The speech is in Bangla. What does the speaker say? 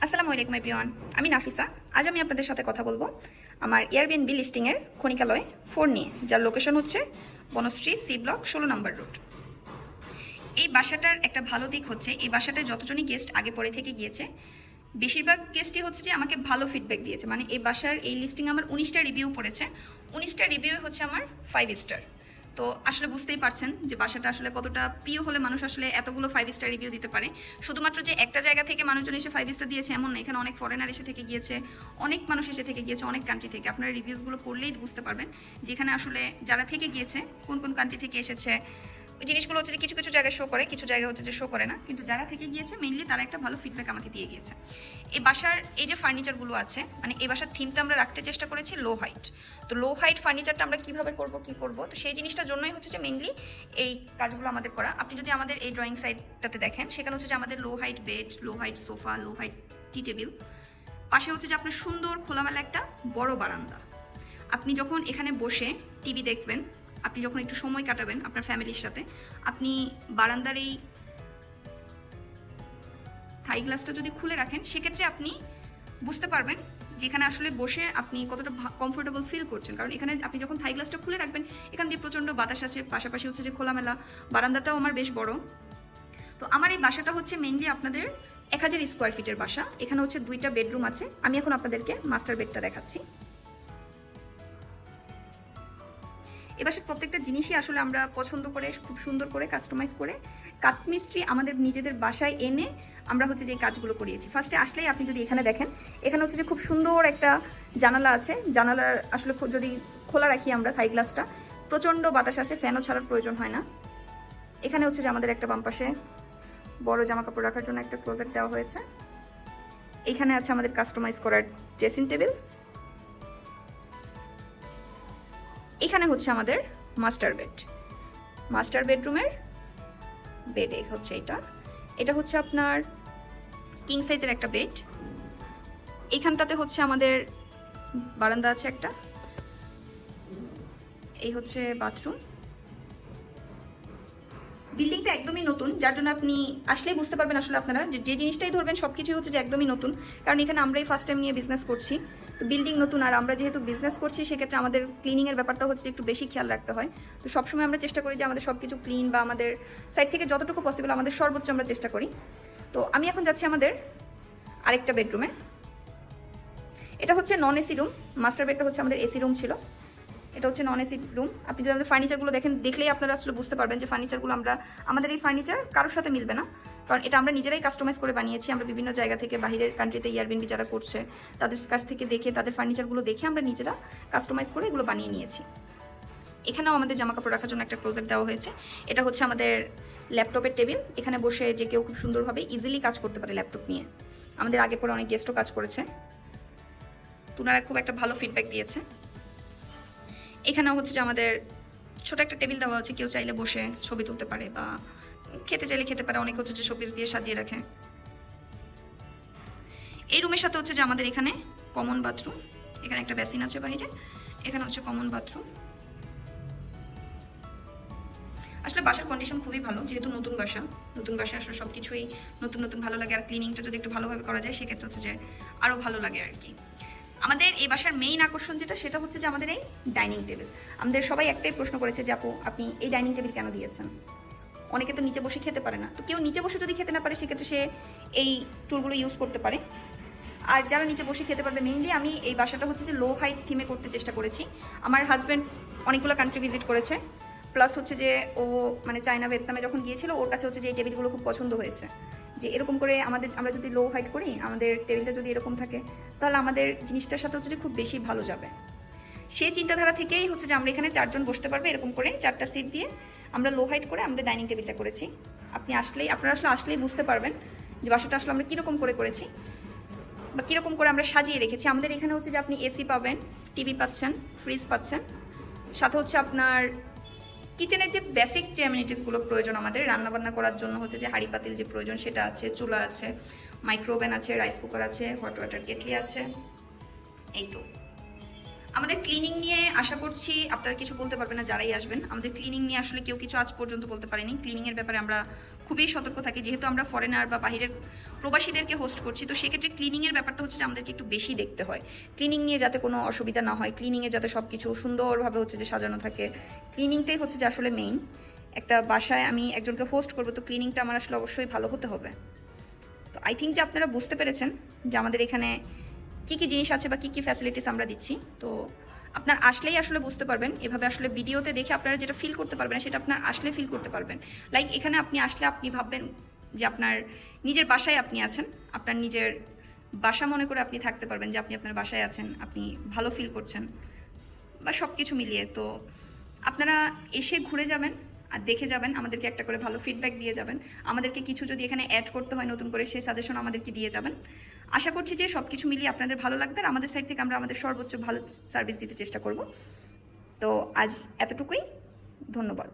আসসালামু আলাইকুম এভরিওয়ান, আমি নাফিসা। আজ আমি আপনাদের সাথে কথা বলবো আমার এয়ারবিএনবি লিস্টিংয়ের খনিকালয় 4 নিয়ে, যার লোকেশন হচ্ছে বনশ্রী সি ব্লক 16 নম্বর রোড। এই বাসাটার একটা ভালো দিক হচ্ছে এই বাসাটায় যতজনই গেস্ট আগে পরে থেকে গিয়েছে বেশিরভাগ গেস্টই হচ্ছে যে আমাকে ভালো ফিডব্যাক দিয়েছে। মানে এই বাসার এই লিস্টিং আমার 19টা রিভিউ পড়েছে, 19টা রিভিউ হচ্ছে আমার 5 স্টার। তো আসলে বুঝতেই পারছেন যে বাসাটা আসলে কতটা প্রিয় হলে মানুষ আসলে এতগুলো 5 স্টার রিভিউ দিতে পারে। শুধুমাত্র যে একটা জায়গা থেকে মানুষজন এসে 5 স্টার দিয়েছে এমন না, এখানে অনেক ফরেনার এসে থেকে গিয়েছে, অনেক মানুষ এসে থেকে গিয়েছে অনেক কান্ট্রি থেকে। আপনারা রিভিউসগুলো পড়লেই বুঝতে পারবেন যেখানে আসলে যারা থেকে গিয়েছে কোন কোন কান্ট্রি থেকে এসেছে। ওই জিনিসগুলো হচ্ছে যে কিছু কিছু জায়গায় শো করে, কিছু জায়গায় হচ্ছে যে শো করে না, কিন্তু যারা থেকে গিয়েছে মেইনলি তারা একটা ভালো ফিডব্যাক আমাকে দিয়ে গিয়েছে। এই বাসার এই যে ফার্নিচারগুলো আছে, মানে এই বাসার থিমটা আমরা রাখতে চেষ্টা করেছি লো হাইট। তো লো হাইট ফার্নিচারটা আমরা কীভাবে করব কী করব, তো সেই জিনিসটার জন্যই হচ্ছে যে মেইনলি এই কাজগুলো আমাদের করা। আপনি যদি আমাদের এই ড্রয়িং সাইডটাতে দেখেন, সেখানে হচ্ছে যে আমাদের লো হাইট বেড, লো হাইট সোফা, লো হাইট টি টেবিল, পাশে হচ্ছে যে আপনার সুন্দর খোলামেলা একটা বড় বারান্দা। আপনি যখন এখানে বসে টিভি দেখবেন, আপনি যখন একটু সময় কাটাবেন আপনার ফ্যামিলির সাথে, আপনি বারান্দার এই থাই গ্লাসটা যদি খুলে রাখেন সেক্ষেত্রে আপনি বুঝতে পারবেন যেখানে আসলে বসে আপনি কতটা কমফোর্টেবল ফিল করছেন। কারণ এখানে আপনি যখন থাই গ্লাসটা খুলে রাখবেন এখান দিয়ে প্রচণ্ড বাতাস আছে, পাশাপাশি হচ্ছে যে খোলামেলা বারান্দাটাও আমার বেশ বড়। তো আমার এই বাসাটা হচ্ছে মেইনলি আপনাদের 1000 স্কোয়ার ফিটের বাসা। এখানে হচ্ছে 2টা বেডরুম আছে। আমি এখন আপনাদেরকে মাস্টার বেডটা দেখাচ্ছি। এ বাসার প্রত্যেকটা জিনিসই আসলে আমরা পছন্দ করে খুব সুন্দর করে কাস্টমাইজ করে কাঠমিস্ত্রি আমাদের নিজেদের বাসায় এনে আমরা হচ্ছে যে কাজগুলো করিয়েছি। ফার্স্টে আসলেই আপনি যদি এখানে দেখেন, এখানে হচ্ছে যে খুব সুন্দর একটা জানালা আছে। জানালার আসলে যদি খোলা রাখি আমরা থাই গ্লাসটা, প্রচণ্ড বাতাস আসে, ফ্যানও ছাড়ার প্রয়োজন হয় না। এখানে হচ্ছে যে আমাদের একটা বাম পাশে বড় জামা কাপড় রাখার জন্য একটা ক্লোজেট দেওয়া হয়েছে। এইখানে আছে আমাদের কাস্টমাইজ করার ড্রেসিং টেবিল। এখানে হচ্ছে আমাদের মাস্টার বেড, মাস্টার বেডরুমের বেড হচ্ছে এটা হচ্ছে আপনার কিং সাইজের একটা বেড। এইখানটাতে হচ্ছে আমাদের বারান্দা আছে একটা, এই হচ্ছে বাথরুম। বিল্ডিংটা একদমই নতুন, যার জন্য আপনি আসলেই বুঝতে পারবেন আসলে আপনারা যে জিনিসটাই ধরবেন সবকিছু হচ্ছে যে একদমই নতুন। কারণ এখানে আমরাই ফার্স্ট টাইম নিয়ে বিজনেস করছি, তো বিল্ডিং নতুন, আর আমরা যেহেতু বিজনেস করছি সেক্ষেত্রে আমাদের ক্লিনিংয়ের ব্যাপারটা হচ্ছে একটু বেশি খেয়াল রাখতে হয়। তো সবসময় আমরা চেষ্টা করি যে আমাদের সব কিছু ক্লিন, বা আমাদের সাইড থেকে যতটুকু পসিবল আমাদের সর্বোচ্চ আমরা চেষ্টা করি। তো আমি এখন যাচ্ছি আমাদের আরেকটা বেডরুমে। এটা হচ্ছে নন এসি রুম। মাস্টার বেডটা হচ্ছে আমাদের এসি রুম ছিল, এটা হচ্ছে নন এসি রুম। আপনি যদি আমাদের ফার্নিচারগুলো দেখলেই আপনারা আসলে বুঝতে পারবেন যে ফার্নিচারগুলো আমাদের এই ফার্নিচার কারোর সাথে মিলবে না, কারণ এটা আমরা নিজেরাই কাস্টমাইজ করে বানিয়েছি। আমরা বিভিন্ন জায়গা থেকে বাইরের কান্ট্রিতে এয়ারবিএনবি যারা করছে তাদের কাছ থেকে দেখে, তাদের ফার্নিচারগুলো দেখে আমরা নিজেরা কাস্টমাইজ করে এগুলো বানিয়ে নিয়েছি। এখানেও আমাদের জামা কাপড় রাখার জন্য একটা ক্লোজেট দেওয়া হয়েছে। এটা হচ্ছে আমাদের ল্যাপটপের টেবিল। এখানে বসে যে কেউ খুব সুন্দরভাবে ইজিলি কাজ করতে পারে ল্যাপটপ নিয়ে। আমাদের আগে পরে অনেক গেস্টও কাজ করেছে, ওনারা খুব একটা ভালো ফিডব্যাক দিয়েছে। এখানেও হচ্ছে যে আমাদের ছোট একটা টেবিল দেওয়া আছে, কেউ চাইলে বসে ছবি তুলতে পারে বা খেতে চাইলে খেতে পারে, অনেকে হচ্ছে যে শোপিস দিয়ে সাজিয়ে রাখে। এই রুমের সাথে হচ্ছে যে আমাদের এখানে কমন বাথরুম, এখানে একটা বেসিন আছে বাইরে, এখানে হচ্ছে কমন বাথরুম। আসলে বাসার কন্ডিশন খুবই ভালো, যেহেতু নতুন বাসা আসলে সব কিছুই নতুন নতুন ভালো লাগে। আর ক্লিনিংটা যদি একটু ভালোভাবে করা যায় সেক্ষেত্রে হচ্ছে যে আরও ভালো লাগে আর কি। আমাদের এই বাসার মেইন আকর্ষণ সেটা হচ্ছে যে আমাদের এই ডাইনিং টেবিল। আমাদের সবাই একটাই প্রশ্ন করেছে যে আপু আপনি এই ডাইনিং টেবিল কেন দিয়েছেন? অনেকে তো নিচে বসে খেতে পারে না, তো কেউ নিচে বসে যদি খেতে না পারে সেক্ষেত্রে সে এই টুলগুলো ইউজ করতে পারে। আর যারা নিচে বসে খেতে পারবে, মেইনলি আমি এই বাসাটা হচ্ছে যে লো হাইট থিমে করতে চেষ্টা করেছি। আমার হাজব্যান্ড অনেকগুলো কান্ট্রি ভিজিট করেছে, প্লাস হচ্ছে যে ও মানে চায়না ভিয়েতনামে যখন গিয়েছিল ওর কাছে হচ্ছে যে এই টেবিলগুলো খুব পছন্দ হয়েছে। যে এরকম করে আমরা যদি লো হাইট করি, আমাদের টেবিলটা যদি এরকম থাকে তাহলে আমাদের জিনিসটার সাথে হচ্ছে যে খুব বেশি ভালো যাবে। সেই চিন্তাধারা থেকেই হচ্ছে যে আমরা এখানে 4 জন বসতে পারবে এরকম করে 4টা সিট দিয়ে আমরা লো হাইট করে আমাদের ডাইনিং টেবিলটা করেছি। আপনারা আসলেই বুঝতে পারবেন যে বাসাটা আসলে আমরা কীরকম করে করেছি বা কীরকম করে আমরা সাজিয়ে রেখেছি। আমাদের এখানে হচ্ছে যে আপনি এসি পাবেন, টিভি পাচ্ছেন, ফ্রিজ পাচ্ছেন, সাথে হচ্ছে আপনার কিচেনের যে বেসিক যে অ্যামিনিটিসগুলো প্রয়োজন আমাদের রান্নাবান্না করার জন্য হচ্ছে যে হাঁড়ি পাতিল যে প্রয়োজন সেটা আছে, চুলা আছে, মাইক্রোওভেন আছে, রাইস কুকার আছে, হট ওয়াটার কেটলি আছে। এই তো আমাদের ক্লিনিং নিয়ে আশা করছি আপনারা কিছু বলতে পারবেন না যারাই আসবেন। আমাদের ক্লিনিং নিয়ে আসলে কেউ কিছু আজ পর্যন্ত বলতে পারেনি। ক্লিনিংয়ের ব্যাপারে আমরা খুবই সতর্ক থাকি, যেহেতু আমরা ফরেনার বা বাহিরের প্রবাসীদেরকে হোস্ট করছি, তো সেক্ষেত্রে ক্লিনিংয়ের ব্যাপারটা হচ্ছে যে আমাদেরকে একটু বেশি দেখতে হয়। ক্লিনিং নিয়ে যাতে কোনো অসুবিধা না হয়, ক্লিনিংয়ে যাতে সব কিছু সুন্দরভাবে হচ্ছে যে সাজানো থাকে, ক্লিনিংটাই হচ্ছে যে আসলে মেইন। একটা বাসায় আমি একজনকে হোস্ট করবো, তো ক্লিনিংটা আমার আসলে অবশ্যই ভালো হতে হবে। তো আই থিঙ্ক যে আপনারা বুঝতে পেরেছেন যে আমাদের এখানে কী কী জিনিস আছে বা কী কী ফ্যাসিলিটিস আমরা দিচ্ছি। তো আপনার আসলেই আসলে বুঝতে পারবেন, এভাবে আসলে ভিডিওতে দেখে আপনারা যেটা ফিল করতে পারবেন সেটা আপনার আসলে ফিল করতে পারবেন। লাইক এখানে আপনি আসলে আপনি ভাববেন যে আপনার নিজের বাসায় আপনি আছেন, আপনার নিজের বাসা মনে করে আপনি থাকতে পারবেন, যে আপনি আপনার বাসায় আছেন, আপনি ভালো ফিল করছেন বা সব কিছু মিলিয়ে। তো আপনারা এসে ঘুরে যাবেন আর দেখে যাবেন, আমাদেরকে একটা করে ভালো ফিডব্যাক দিয়ে যাবেন, আমাদেরকে কিছু যদি এখানে অ্যাড করতে হয় নতুন করে সেই সাজেশন আমাদেরকে দিয়ে যাবেন। আশা করছি যে সব কিছু মিলিয়ে আপনাদের ভালো লাগবে, আর আমাদের সাইড থেকে আমরা আমাদের সর্বোচ্চ ভালো সার্ভিস দিতে চেষ্টা করব। তো আজ এতটুকুই, ধন্যবাদ।